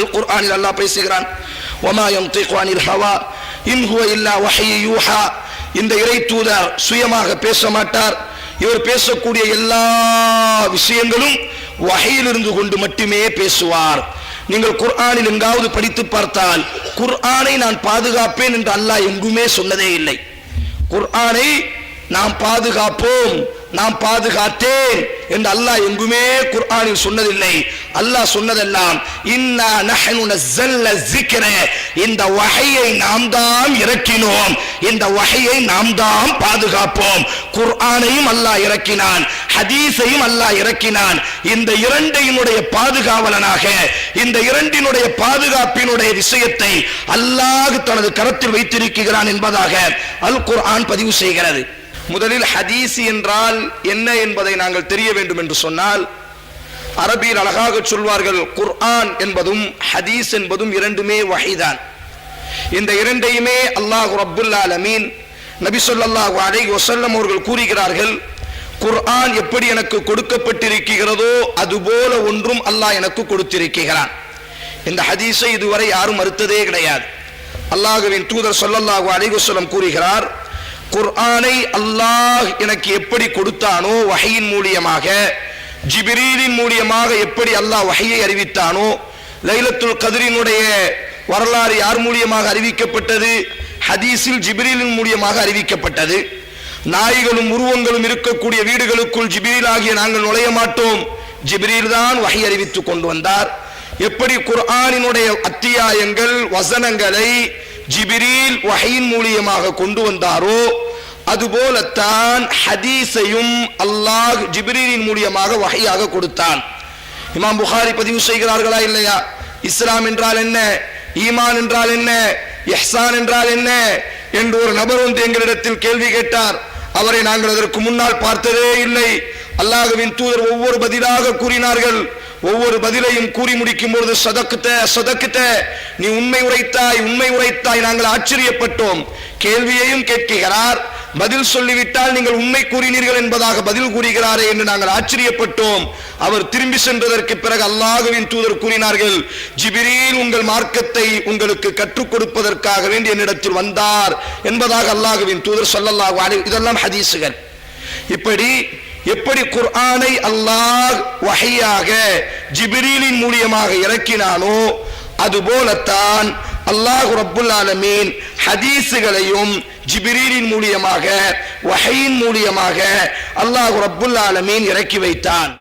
அல் குர்ஆனில் அல்லாஹ் பேசுகிறான், வமா யன்திகு அனில் ஹவா இன் ஹுவ இல்லா வஹ்யு யூஹா. இந்த இறை தூதர் சுயமாக பேச மாட்டார், இவர் பேசக்கூடிய எல்லா விஷயங்களும் வஹீலிருந்து கொண்டு மட்டுமே பேசுவார். நீங்கள் குர்ஆனில் எங்காவது படித்து பார்த்தால் குர்ஆனை நான் பாதுகாப்பேன் என்று அல்லாஹ் எங்குமே சொன்னதே இல்லை. குர்ஆனை நாம் பாதுகாப்போம், நாம் பாதுகாத்தேன் என்று அல்லாஹ் எங்குமே குர்ஆனில் சொன்னதில்லை. அல்லாஹ் சொன்னதெல்லாம் இன்னா நஹ்னு நஸல்ன ஸிக்ர, இந்த வஹையை நாம் தான் இறக்கினோம், இந்த வஹையை நாம் தான் பாதுகாப்போம். குர்ஆனையும் அல்லாஹ் இறக்கினான், ஹதீஸையும் அல்லாஹ் இறக்கினான். இந்த இரண்டையினுடைய பாதுகாவலனாக, இந்த இரண்டினுடைய பாதுகாப்பினுடைய விஷயத்தை அல்லாஹ் தனது கரத்தில் வைத்திருக்கிறான் என்பதாக அல் குர்ஆன் பதிவு செய்கிறது. முதலில் ஹதீஸ் என்றால் என்ன என்பதை நாங்கள் தெரிய வேண்டும் என்று சொன்னால், அரபியில் அழகாக சொல்வார்கள், குர்ஆன் என்பதும் ஹதீஸ் என்பதும் இரண்டுமே வஹீதான். இந்த இரண்டையுமே அல்லாஹ் ரப்புல் ஆலமீன் நபி ஸல்லல்லாஹு அலைஹி வஸல்லம் அவர்கள் கூறுகிறார்கள், குர்ஆன் எப்படி எனக்கு கொடுக்கப்பட்டிருக்கிறதோ அதுபோல ஒன்றும் அல்லாஹ் எனக்கு கொடுத்திருக்கிறான். இந்த ஹதீஸை இதுவரை யாரும் மறுத்ததே கிடையாது. அல்லாஹ்வின் தூதர் ஸல்லல்லாஹு அலைஹி வஸல்லம் கூறுகிறார், குர்ஆனை அல்லாஹ் எனக்கு எப்படி கொடுத்தானோ வஹீயின் மூலமாக, ஜிப்ரீலின் மூலமாக எப்படி அல்லாஹ் வஹீயை அறிவித்தானோ, லைலத்துல் கத்ரினுடைய வரலாறு யார் மூலமாக அறிவிக்கப்பட்டது? ஹதீஸில் ஜிப்ரீலின் மூலமாக அறிவிக்கப்பட்டது. நாய்களும் உருவங்களும் இருக்கக்கூடிய வீடுகளுக்குள் ஜிப்ரீல் ஆகிய நாங்கள் நுழைய மாட்டோம், ஜிப்ரீல் தான் வஹீ அறிவித்து கொண்டு வந்தார். எப்படி குர்ஆனினுடைய அத்தியாயங்கள் வசனங்களை ஜிப்ரீல் வஹீயின் மூலமாக கொண்டு வந்தாரோ அதுபோலத்தான் ஹதீஸையும் அல்லாஹ் ஜிப்ரீலின் மூலமாக வஹீயாக கொடுத்தான். இமாம் புகாரி பதிவு செய்கிறார்களா இல்லையா? இஸ்லாம் என்றால் என்ன, ஈமான் என்றால் என்ன, இஹ்சான் என்றால் என்ன என்று ஒரு நபர் வந்து எங்களிடத்தில் கேள்வி கேட்டார். அவரை நாங்கள் அதற்கு முன்னால் பார்த்ததே இல்லை. அல்லாஹ்வின் தூதர் ஒவ்வொரு பதிலாக கூறினார்கள். ஒவ்வொரு பதிலையும் கூறி முடிக்கும் பொழுது சதக்த சதக்த, நீ உண்மை உரைத்தாய், உண்மை உரைத்தாய். நாங்கள் ஆச்சரியப்பட்டோம். கேள்வியையும் கேட்கிறார், பதில் சொல்லிவிட்டால் நீங்கள் உண்மை கூறினீர்கள் என்பதாக பதில் கூறுகிறாரே என்று நாங்கள் ஆச்சரியப்பட்டோம். அவர் திரும்பி சென்றதற்கு பிறகு அல்லாஹ்வின் தூதர் கூறினார்கள், ஜிப்ரீல் உங்கள் மார்க்கத்தை உங்களுக்கு கற்றுக் கொடுப்பதற்காக வேண்டி என்னிடத்தில் வந்தார் என்பதாக அல்லாஹ்வின் தூதர் ஸல்லல்லாஹு அலைஹி. இதெல்லாம் ஹதீஸுகள். இப்படி எப்படி குர்ஆனை அல்லாஹ் வஹீயாக ஜிப்ரீலின் மூலமாக இறக்கினானோ அதுபோலத்தான் அல்லாஹ் ரப்புல் ஆலமீன் ஹதீஸுகளையும் ஜிப்ரீலின் மூலமாக வஹீயின் மூலமாக அல்லாஹ் ரப்புல் ஆலமீன் இறக்கி வைத்தான்.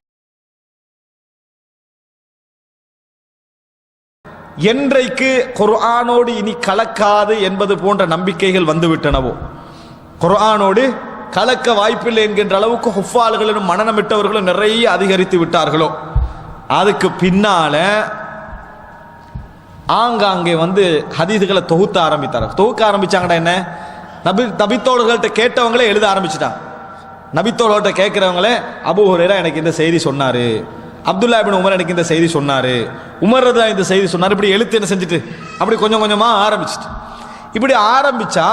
என்றைக்கு குர்ஆனோடு இனி கலக்காது என்பது போன்ற நம்பிக்கைகள் வந்துவிட்டனவோ, குர்ஆனோடு கலக்க வாய்ப்பில்லை என்கின்ற அளவுக்கு ஹுஃபால்களும் மனநமிட்டவர்களும் நிறைய அதிகரித்து விட்டார்களோ, அதுக்கு பின்னால ஆங்காங்கே வந்து ஹதீதுகளை தொகுக்க ஆரம்பித்தார்கள். தொகுக்க ஆரம்பிச்சாங்கடா என்ன, நபித்தோழர்கள்ட்ட கேட்டவங்களே எழுத ஆரம்பிச்சுட்டாங்க. நபித்தோழர்கள்ட்ட கேட்கிறவங்களே, அபூ ஹுரைரா எனக்கு இந்த செய்தி சொன்னாரு, அப்துல்லா இப்னு உமர் எனக்கு இந்த செய்தி சொன்னாரு, உமர் ரதா இந்த செய்தி சொன்னார். இப்படி எழுத்து என்ன செஞ்சுட்டு அப்படி கொஞ்சம் கொஞ்சமா ஆரம்பிச்சுட்டு, இப்படி ஆரம்பிச்சா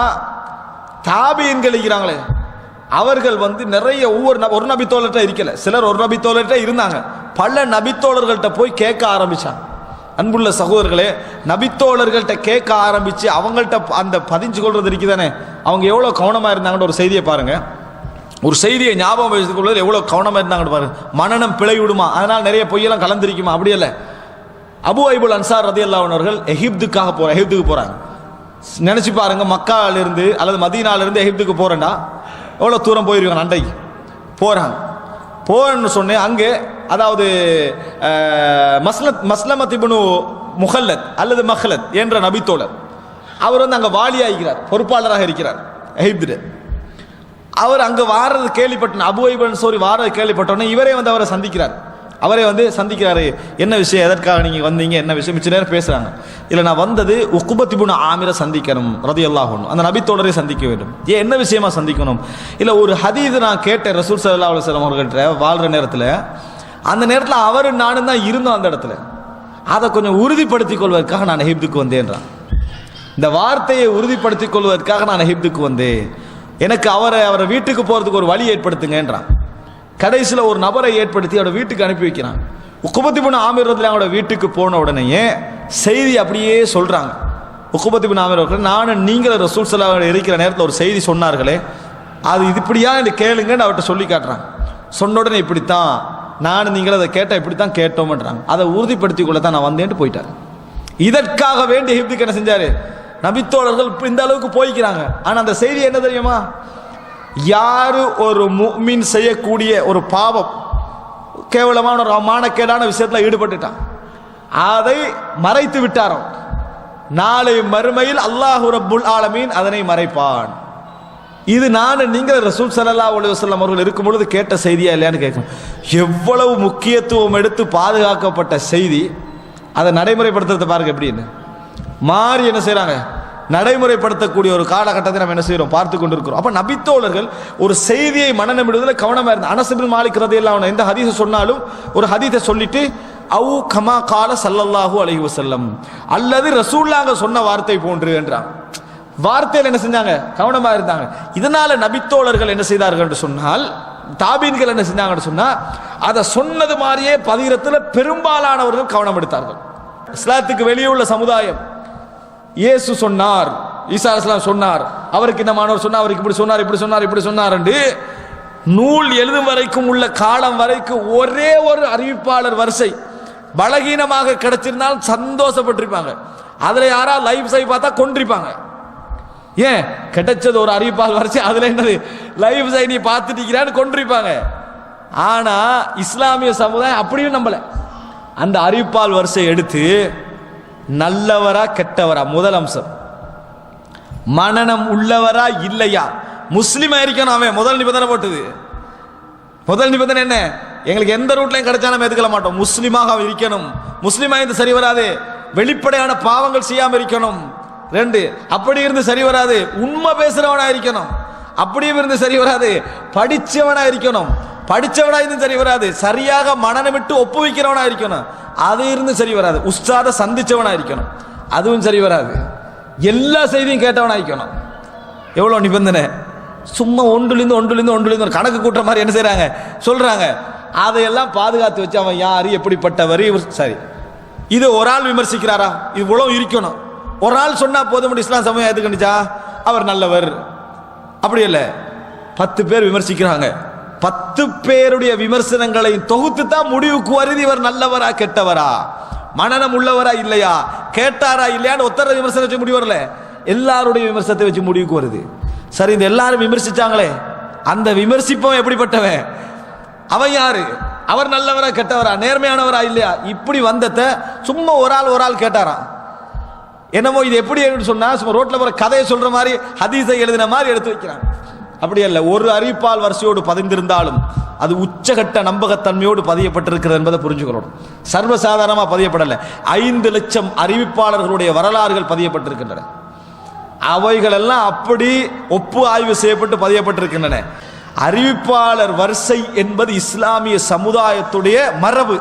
தாபியன்கள் இருக்கிறாங்களே அவர்கள் வந்து நிறைய ஒரு நபித்தோழர்கிட்ட இருக்கல, சிலர் ஒரு நபித்தோழர்கிட்ட இருந்தாங்க, பல நபித்தோழர்கள்ட்ட போய் கேட்க ஆரம்பிச்சாங்க. அன்புள்ள சகோதரர்களே, நபித்தோழர்கள்ட்ட கேட்க ஆரம்பிச்சு அவங்கள்ட்ட அந்த பதிஞ்சு கொள்றது இருக்குதானே, அவங்க எவ்வளோ கவனமாக இருந்தாங்கன்னு ஒரு செய்தியை பாருங்க. ஒரு செய்தியை ஞாபகம் வச்சுக் கொள்வது எவ்வளோ கவனமாக இருந்தாங்கன்னு பாருங்க. மனநம் பிழை விடுமா, அதனால் நிறைய பொய்யெல்லாம் கலந்திருக்குமா? அப்படி இல்லை. அபு ஐபுல் அன்சார் ரலியல்லாஹு அன்ஹு அவர்கள் எகிப்துக்கு போகிறாங்க. நினச்சி பாருங்க, மக்காலிருந்து அல்லது மதீனாலிருந்து எகிப்துக்கு போகிறேன்னா எவ்வளோ தூரம் போயிருக்காங்க. அண்டைக்கு போறேன்னு சொன்னேன். அங்கே அதாவது மஸ்லமத் இப்னு முஹல்லத் அல்லது மஹ்லத் என்ற நபித்தோழர், அவர் வந்து அங்கே வாலியாகிறார், பொறுப்பாளராக இருக்கிறார் எகிப்து. அவர் அங்கே வாரது கேள்விப்பட்ட அபு ஐபன் வாரது கேள்விப்பட்டோன்னே இவரே வந்து அவரை சந்திக்கிறாரு. என்ன விஷயம், எதற்காக நீங்கள் வந்தீங்க, என்ன விஷயம்? மிச்ச நேரம் பேசுகிறாங்க. இல்லை, நான் வந்தது உக்பத் இப்னு ஆமிரை சந்திக்கணும் ரலியல்லாஹு அன்ஹு, அந்த நபித்தோழரை சந்திக்க வேண்டும். ஏன், என்ன விஷயமா சந்திக்கணும்? இல்லை, ஒரு ஹதீஸ் நான் கேட்டேன் ரசூல் ஸல்லல்லாஹு அலைஹி வஸல்லம் அவர்கள்ட்ட வாழ்கிற நேரத்தில். அந்த நேரத்தில் அவரும் நானும் தான் இருந்தோம் அந்த இடத்துல. அதை கொஞ்சம் உறுதிப்படுத்திக் கொள்வதற்காக நான் எகிப்துக்கு வந்தேன்றான். இந்த வார்த்தையை உறுதிப்படுத்திக் கொள்வதற்காக நான் எகிப்துக்கு வந்தேன். எனக்கு அவரை வீட்டுக்கு போகிறதுக்கு ஒரு வழி ஏற்படுத்துங்கன்றான். கடைசியில் ஒரு நபரை ஏற்படுத்தி அவரை வீட்டுக்கு அனுப்பி வைக்கிறான். உக்குபத் இப்னு ஆமிர் ரலியல்லாஹு அவங்களோட வீட்டுக்கு போன உடனேயே செய்தி அப்படியே சொல்றாங்க. உக்குபத் இப்னு ஆமிர் அவர்கள், நானும் நீங்களும் ரசூல் ஸல்லல்லாஹு அலைஹி இருக்கிற நேரத்தில் ஒரு செய்தி சொன்னார்களே, அது இது இப்படியா என்று கேளுங்கன்னு அவர்கிட்ட சொல்லி காட்டுறாங்க. சொன்ன உடனே இப்படித்தான், நானும் நீங்களும் அதை கேட்டால் இப்படித்தான் கேட்டோம்ன்றாங்க. அதை உறுதிப்படுத்தி கொள்ள தான் நான் வந்தேன்ட்டு போயிட்டார். இதற்காக வேண்டிய ஹிப்துக்கு என்ன செஞ்சாரு? நபித்தோழர்கள் இந்த அளவுக்கு போய்க்கிறாங்க. ஆனா அந்த செய்தி என்ன தெரியுமா? யாரு ஒரு முஃமின் செய்யக்கூடிய ஒரு பாவம், கேவலமான ஒரு மானக்கேடான விஷயத்துல ஈடுபட்டுட்டான், அதை மறைத்து விட்டாரோ, நாளை மறுமையில் அல்லாஹ் ரப்புல் ஆலமீன் அதனை மறைப்பான். இது நான் நீங்கள் ரசூல் ஸல்லல்லாஹு அலைஹி வஸல்லம் அவர்கள் இருக்கும் பொழுது கேட்ட செய்தியா இல்லையான்னு கேட்கணும். எவ்வளவு முக்கியத்துவம் எடுத்து பாதுகாக்கப்பட்ட செய்தி, அதை நடைமுறைப்படுத்துறத பாருங்க எப்படின்னு. மாறி என்ன செய்யறாங்க? நடைமுறைப்படுத்தக்கூடிய ஒரு காலகட்டத்தை நம்ம என்ன செய்யறோம்? பார்த்து கொண்டிருக்கிறோம். அப்ப நபித்தோழர்கள் ஒரு செய்தியை மனநமிடுவதில் கவனமா இருந்தாங்க. அனஸ் இப்னு மாலிக் ரலியல்லாஹு அன்ஹு எந்த ஹதீஸை சொன்னாலும் ஒரு ஹதீஸை சொல்லிட்டு அவு கமா கால ஸல்லல்லாஹு அலைஹி வஸல்லம், அல்லது ரசூலுல்லாஹ் சொன்ன வார்த்தை போன்று என்றாங்க. வார்த்தையில் என்ன செஞ்சாங்க? கவனமா இருந்தாங்க. இதனால நபித்தோழர்கள் என்ன செய்தார்கள் என்று சொன்னால், தாபீன்கள் என்ன செஞ்சாங்கன்னு சொன்னா, அதை சொன்னது மாதிரியே பதிகிறதுல பெரும்பாலானவர்கள் கவனம் எடுத்தார்கள். இஸ்லாத்துக்கு வெளியே உள்ள சமுதாயம், இயேசு சொன்னார், ஈசா அலைஹிஸ்ஸலாம் சொன்னார், அவருக்கு இந்த மாணவர் சொன்னார், அவருக்கு இப்படி சொன்னார், இப்படி சொன்னார், இப்படி சொன்னார் என்று நூல் எழுதும் வரைக்கும் உள்ள காலம் வரைக்கும் ஒரே ஒரு அறிவிப்பாளர் வரிசை பலகீனமாக கிடைச்சிருந்தால் சந்தோஷப்பட்டிருப்பாங்க. அதுல யாரா லைவ் சை பார்த்தா கொண்டிருப்பாங்க. ஏன் கிடைச்சது ஒரு அறிவிப்பாளர் வரிசை, அதுல என்னது லைவ் சை நீ பார்த்துட்டு கொண்டிருப்பாங்க. ஆனா இஸ்லாமிய சமுதாயம் அப்படியும் நம்பல. அந்த அறிவிப்பால் வரிசை எடுத்து நல்லவரா கெட்டவரா, முதல் அம்சம் மனநம் உள்ளவரா இல்லையா, முஸ்லிம் இருக்கணும். அவன் முதல் நிபந்தனை போட்டது. முதல் நிபந்தனை என்ன? எங்களுக்கு எந்த ரூட்லையும் கிடைச்சா நம்ம எதுக்கல மாட்டோம், முஸ்லிமாக அவன் இருக்கணும். முஸ்லிமா இருந்து சரி வராது, வெளிப்படையான பாவங்கள் செய்யாம இருக்கணும். 2, அப்படி இருந்து சரி வராது, உண்மை பேசுறவனா இருக்கணும். அப்படியும் இருந்து சரி வராது, படிச்சவனா இருக்கணும். படிச்சவனா இருந்து சரி வராது, சரியாக மனநமிட்டு ஒப்புவிக்கிறவனா இருக்கணும். அது இருந்து சரி வராது, உஸ்தாத சந்திச்சவனா இருக்கணும். அதுவும் சரி வராது, எல்லா செய்தியும் கேட்டவனா இருக்கணும். எவ்வளவு நிபந்தனை! சும்மா ஒன்றுலேருந்து ஒரு கணக்கு கூட்டுற மாதிரி என்ன செய்யறாங்க, சொல்றாங்க. அதையெல்லாம் பாதுகாத்து வச்சு அவன் யாரு, எப்படிப்பட்டவர், சரி. இது ஒரு ஆள் விமர்சிக்கிறாரா? இவ்வளவு இருக்கணும். ஒரு ஆள் சொன்னா போதும், இஸ்லாம் சமயம் எதுக்குச்சா அவர் நல்லவர், அப்படி இல்லை. 10 பேர் விமர்சிக்கிறாங்க, 10 பேருடைய விமர்சனங்களை தொகுத்து தான் முடிவுக்கு வருது இவர் நல்லவரா கெட்டவரா, மனநம் உள்ளவரா இல்லையா, கேட்டாரா இல்லையான்னு ஒத்தர விமர்சனம் வச்சு முடிவு வரல, எல்லாருடைய விமர்சனத்தை வச்சு முடிவுக்கு வருது. சரி, இந்த எல்லாரும் விமர்சிச்சாங்களே, அந்த விமர்சிப்பவன் எப்படிப்பட்டவன், அவன் யாரு, அவர் நல்லவரா கெட்டவரா, நேர்மையானவரா இல்லையா, இப்படி வந்தத சும்மா ஒரு ஆள் கேட்டாராம். என்னமோ இது எப்படி சொன்னா சும்மா ரோட்ல போற கதையை சொல்ற மாதிரி, ஹதீஸை எழுதின மாதிரி எடுத்து வைக்கிறான். அப்படி அல்ல. ஒரு அறிவிப்பால் வரிசையோடு பதிந்திருந்தாலும் அது உச்சகட்ட நம்பகத்தன்மையோடு பதியப்பட்டிருக்கிறது என்பதை புரிஞ்சுக்கிறோம். சர்வசாதாரணமா பதியப்படல. 5 லட்சம் அறிவிப்பாளர்களுடைய வரலாறுகள் பதியப்பட்டிருக்கின்றன. அவைகள் எல்லாம் அப்படி ஒப்பு ஆய்வு செய்யப்பட்டு பதியப்பட்டிருக்கின்றன. அறிவிப்பாளர் வரிசை என்பது இஸ்லாமிய சமுதாயத்துடைய மரபு,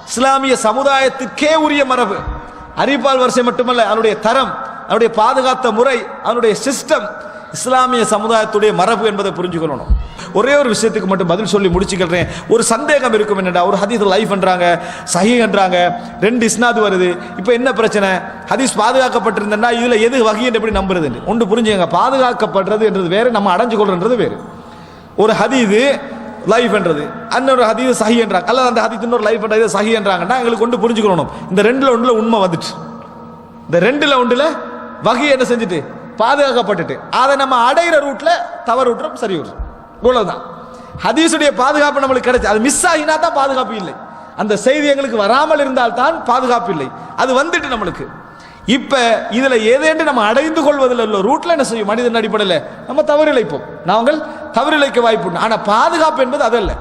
இஸ்லாமிய சமுதாயத்துக்கே உரிய மரபு. அறிவிப்பாளர் வரிசை மட்டுமல்ல, அதனுடைய தரம், அதனுடைய பாதுகாத்த முறை, அதனுடைய சிஸ்டம் இஸ்லாமிய சமுதாயத்துடைய மரபு என்பதை புரிஞ்சுக்கணும். ஒரே ஒரு விஷயத்துக்கு மட்டும் பதில் சொல்லி முடிச்சுக்கிறேன். ஒரு சந்தேகம் இருக்கும், என்னடா ஒரு ஹதீஸ் லைஃப் என்றாங்க, சஹீஹ் என்றாங்க, 2 இஸ்னாது வருது, இப்போ என்ன பிரச்சனை? ஹதீஸ் பாதுகாக்கப்பட்டிருந்தா இதுல எது வகை என்று எப்படி நம்புறது? ஒன்று புரிஞ்சுங்க, பாதுகாக்கப்படுறது என்றது வேறு, நம்ம அடைஞ்சு கொள்றது வேறு. ஒரு ஹதீஸ் லைஃப் என்றது, இன்னொரு ஹதீஸ் சஹீஹ் என்றாங்க, அல்லது அந்த ஹதீஸ் இன்னொரு லைஃப் என்றது சஹீஹ் என்றாங்கன்னா எங்களுக்கு கொண்டு புரிஞ்சுக்கணும், இந்த 2ல 1ல உண்மை வந்துட்டு, இந்த 2ல 1ல வகை என்ன செஞ்சுட்டு பாதுகாக்கப்பட்டுட்டு, அதை நம்ம அடைகிற ரூட்ல தவறு விட்டுறோம், சரி விட்டுறோம், இவ்வளவுதான். ஹதீஸுடைய பாதுகாப்பு நம்மளுக்கு கிடைச்சு, அது மிஸ் ஆகினா தான் பாதுகாப்பு இல்லை. அந்த செய்தி எங்களுக்கு வராமல் இருந்தால் தான் பாதுகாப்பு இல்லை, அது வந்துட்டு நம்மளுக்கு. இப்ப இதுல ஏதேண்டு நம்ம அடைந்து கொள்வதில் உள்ள ரூட்ல என்ன செய்யும், மனிதன் அடிப்படையில் நம்ம தவறிழைப்போம், நாங்கள் தவறிழைக்க வாய்ப்பு. ஆனா பாதுகாப்பு என்பது அதல்ல,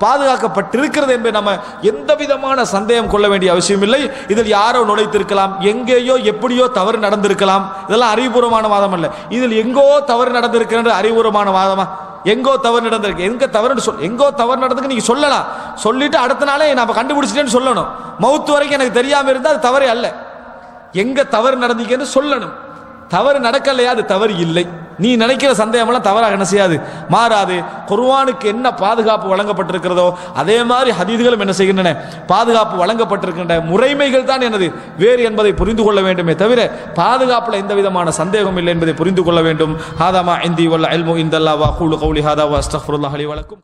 பாதுகாக்கப்பட்டிருக்கிறது என்பதை நம்ம எந்த விதமான சந்தேகம் கொள்ள வேண்டிய அவசியம் இல்லை. இதில் யாரோ நுழைத்திருக்கலாம், எங்கேயோ எப்படியோ தவறு நடந்திருக்கலாம், இதெல்லாம் அறிவுபூர்வமான வாதம் அல்ல. இதில் எங்கோ தவறு நடந்திருக்கிற அறிவுபூர்வமான வாதமா? எங்கோ தவறு நடந்திருக்கு, எங்க தவறுன்னு எங்கோ தவறு நடந்துக்கு நீங்க சொல்லலாம், சொல்லிட்டு அடுத்த நாளே நான் கண்டுபிடிச்சிட்டேன்னு சொல்லணும். மவுத்து வரைக்கும் எனக்கு தெரியாம இருந்தா அது தவறே அல்ல. எங்க தவறு நடந்தீங்கன்னு சொல்லணும். தவறு நடக்கலையா, அது தவறு இல்லை. நீ நினைக்கிற சந்தேகமெல்லாம் தவறாக என்ன செய்யாது, மாறாது. குர்ஆனுக்கு என்ன பாதுகாப்பு வழங்கப்பட்டிருக்கிறதோ அதே மாதிரி ஹதீதுகளும் என்ன செய்கின்றன, பாதுகாப்பு வழங்கப்பட்டிருக்கின்ற முறைமைகள் தான் எனது வேறு என்பதை புரிந்து கொள்ள வேண்டுமே தவிர பாதுகாப்புல எந்த விதமான சந்தேகம் இல்லை என்பதை புரிந்து கொள்ள வேண்டும். ஹாதா மா இந்தி வல் இல்மு இந்தல்லாஹ் வ அகூலு கௌலி ஹாதா வ அஸ்தக்ஃபிருல்லாஹ் லி வ லக்கும்.